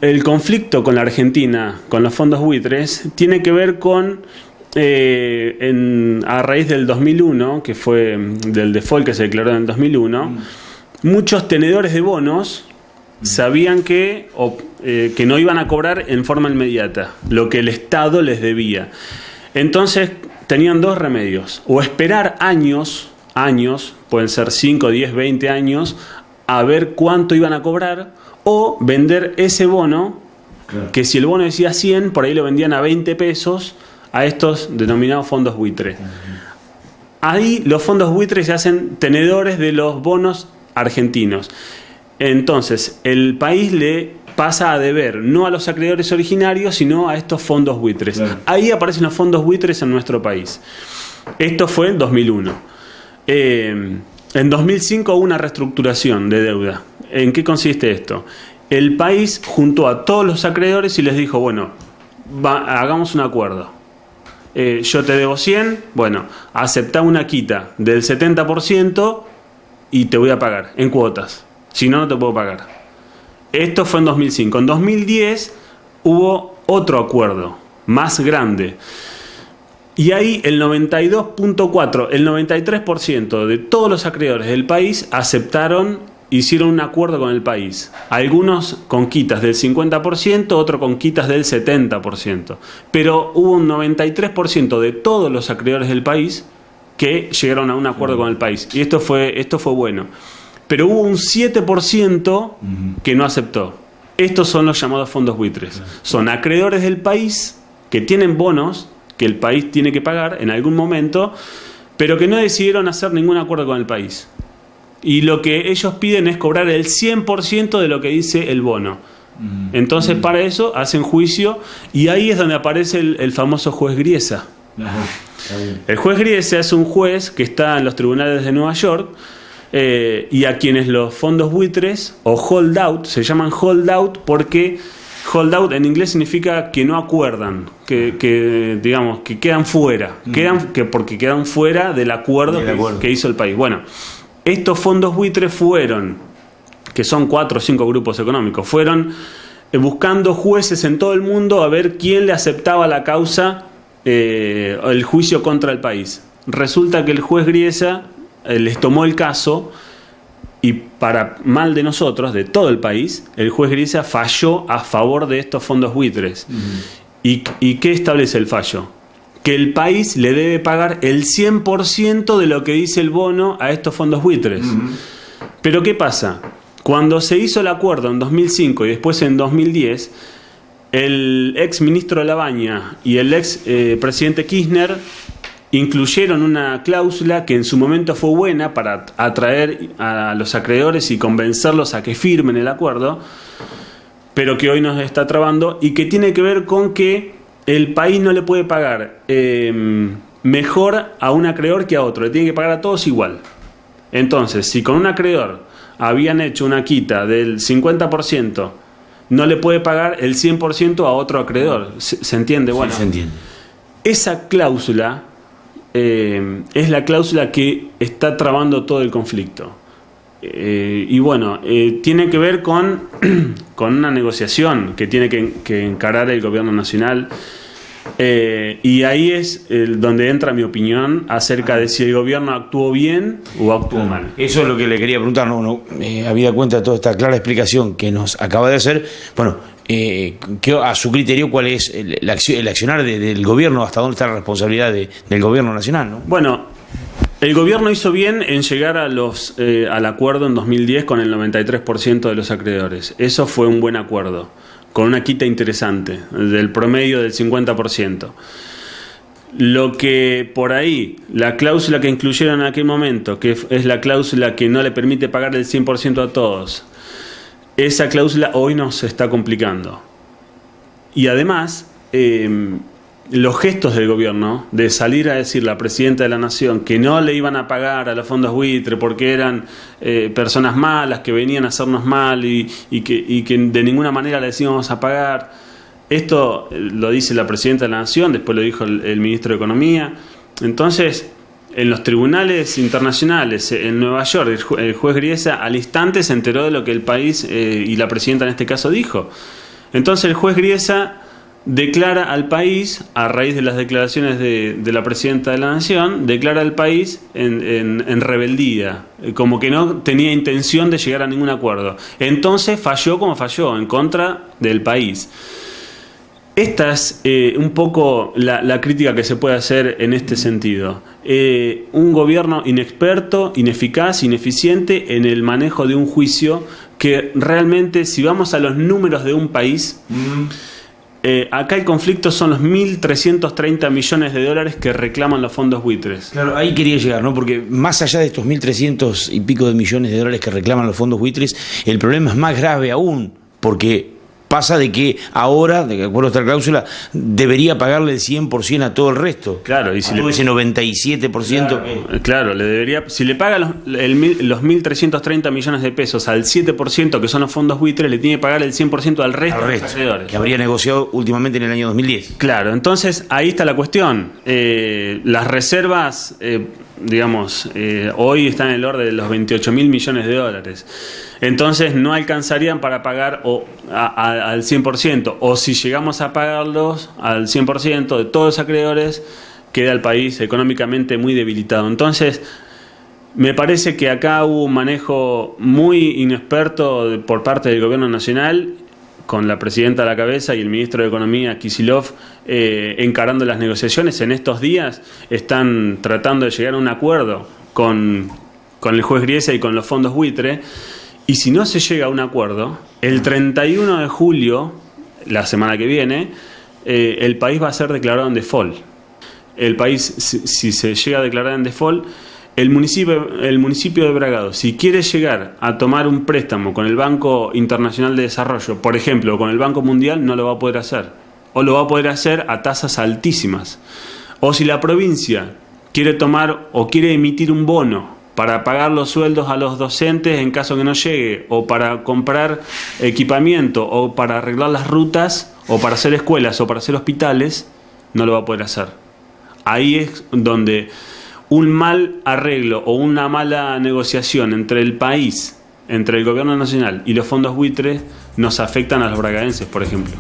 el conflicto con la Argentina, con los fondos buitres, tiene que ver con, a raíz del 2001, que fue del default que se declaró en el 2001, muchos tenedores de bonos sabían que no iban a cobrar en forma inmediata lo que el Estado les debía. Entonces tenían dos remedios: o esperar años, pueden ser 5, 10, 20 años, a ver cuánto iban a cobrar, o vender ese bono, que si el bono decía 100, por ahí lo vendían a 20 pesos a estos denominados fondos buitres. Ahí los fondos buitres se hacen tenedores de los bonos argentinos. Entonces el país le pasa a deber no a los acreedores originarios, sino a estos fondos buitres. Ahí aparecen los fondos buitres en nuestro país. Esto fue en 2001. En 2005 hubo una reestructuración de deuda. ¿En qué consiste esto? El país juntó a todos los acreedores y les dijo: bueno, hagamos un acuerdo. Yo te debo 100, bueno, aceptá una quita del 70% y te voy a pagar en cuotas. Si no, no te puedo pagar. Esto fue en 2005. En 2010 hubo otro acuerdo más grande. Y ahí el 92.4%, el 93% de todos los acreedores del país hicieron un acuerdo con el país. Algunos con quitas del 50%, otros con quitas del 70%. Pero hubo un 93% de todos los acreedores del país que llegaron a un acuerdo con el país. Y esto fue bueno. Pero hubo un 7% que no aceptó. Estos son los llamados fondos buitres. Son acreedores del país que tienen bonos que el país tiene que pagar en algún momento, pero que no decidieron hacer ningún acuerdo con el país. Y lo que ellos piden es cobrar el 100% de lo que dice el bono. Entonces, para eso hacen juicio, y ahí es donde aparece el famoso juez Griesa. El juez Griesa es un juez que está en los tribunales de Nueva York, y a quienes los fondos buitres o holdout, se llaman holdout porque holdout en inglés significa que no acuerdan, que digamos que quedan fuera, porque quedan fuera del acuerdo que hizo el país. Bueno, estos fondos buitres fueron, que son 4 o 5 grupos económicos, fueron buscando jueces en todo el mundo a ver quién le aceptaba la causa, el juicio contra el país. Resulta que el juez Griesa les tomó el caso, y para mal de nosotros, de todo el país, el juez Griesa falló a favor de estos fondos buitres. ¿Y qué establece el fallo? Que el país le debe pagar el 100% de lo que dice el bono a estos fondos buitres. Pero ¿qué pasa? Cuando se hizo el acuerdo en 2005 y después en 2010, el ex ministro Labaña y el ex presidente Kirchner incluyeron una cláusula que en su momento fue buena para atraer a los acreedores y convencerlos a que firmen el acuerdo, pero que hoy nos está trabando, y que tiene que ver con que el país no le puede pagar mejor a un acreedor que a otro, le tiene que pagar a todos igual. Entonces, si con un acreedor habían hecho una quita del 50%, no le puede pagar el 100% a otro acreedor. ¿Se entiende? Bueno, sí, se entiende. Esa cláusula es la cláusula que está trabando todo el conflicto. Y bueno, tiene que ver con una negociación que tiene que encarar el gobierno nacional, y ahí es donde entra mi opinión acerca de si el gobierno actuó bien o actuó mal. Eso es lo que le quería preguntar, habida cuenta de toda esta clara explicación que nos acaba de hacer. Bueno, a su criterio, ¿cuál es el accionar del gobierno? ¿Hasta dónde está la responsabilidad del gobierno nacional, ¿no? Bueno, el gobierno hizo bien en llegar al acuerdo en 2010 con el 93% de los acreedores. Eso fue un buen acuerdo, con una quita interesante, del promedio del 50%. Lo que por ahí, la cláusula que incluyeron en aquel momento, que es la cláusula que no le permite pagar el 100% a todos, esa cláusula hoy nos está complicando. Y además, los gestos del gobierno de salir a decir la presidenta de la Nación que no le iban a pagar a los fondos buitre porque eran personas malas que venían a hacernos mal y que de ninguna manera les íbamos a pagar. Esto lo dice la presidenta de la Nación, después lo dijo el ministro de Economía. Entonces, en los tribunales internacionales, en Nueva York, el juez Griesa al instante se enteró de lo que el país y la presidenta en este caso dijo. Entonces el juez Griesa declara al país, a raíz de las declaraciones de la presidenta de la Nación, declara al país en rebeldía, como que no tenía intención de llegar a ningún acuerdo. Entonces falló como falló, en contra del país. Esta es un poco la crítica que se puede hacer en este sentido. Un gobierno inexperto, ineficaz, ineficiente en el manejo de un juicio que realmente, si vamos a los números de un país... acá el conflicto son los 1.330 millones de dólares que reclaman los fondos buitres. Claro, ahí quería llegar, ¿no? Porque más allá de estos 1.300 y pico de millones de dólares que reclaman los fondos buitres, el problema es más grave aún, porque pasa de que ahora, de acuerdo a esta cláusula, debería pagarle el 100% a todo el resto. Claro, y si todo ese 97%. Claro, le debería, si le paga los 1.330 millones de pesos al 7%, que son los fondos buitres, le tiene que pagar el 100% al resto de los acreedores. Que habría negociado últimamente en el año 2010. Claro, entonces ahí está la cuestión. Las reservas, hoy están en el orden de los 28.000 millones de dólares. Entonces no alcanzarían para pagar al 100%, o si llegamos a pagarlos al 100% de todos los acreedores, queda el país económicamente muy debilitado. Entonces me parece que acá hubo un manejo muy inexperto por parte del gobierno nacional, con la presidenta a la cabeza y el ministro de Economía, Kicillof, encarando las negociaciones. En estos días están tratando de llegar a un acuerdo con el juez Griesa y con los fondos buitre. Y si no se llega a un acuerdo, el 31 de julio, la semana que viene, el país va a ser declarado en default. El país, si se llega a declarar en default, el municipio de Bragado, si quiere llegar a tomar un préstamo con el Banco Internacional de Desarrollo, por ejemplo, con el Banco Mundial, no lo va a poder hacer. O lo va a poder hacer a tasas altísimas. O si la provincia quiere tomar o quiere emitir un bono para pagar los sueldos a los docentes en caso que no llegue, o para comprar equipamiento, o para arreglar las rutas, o para hacer escuelas, o para hacer hospitales, no lo va a poder hacer. Ahí es donde un mal arreglo o una mala negociación entre el país, entre el gobierno nacional y los fondos buitres, nos afectan a los bragadenses, por ejemplo.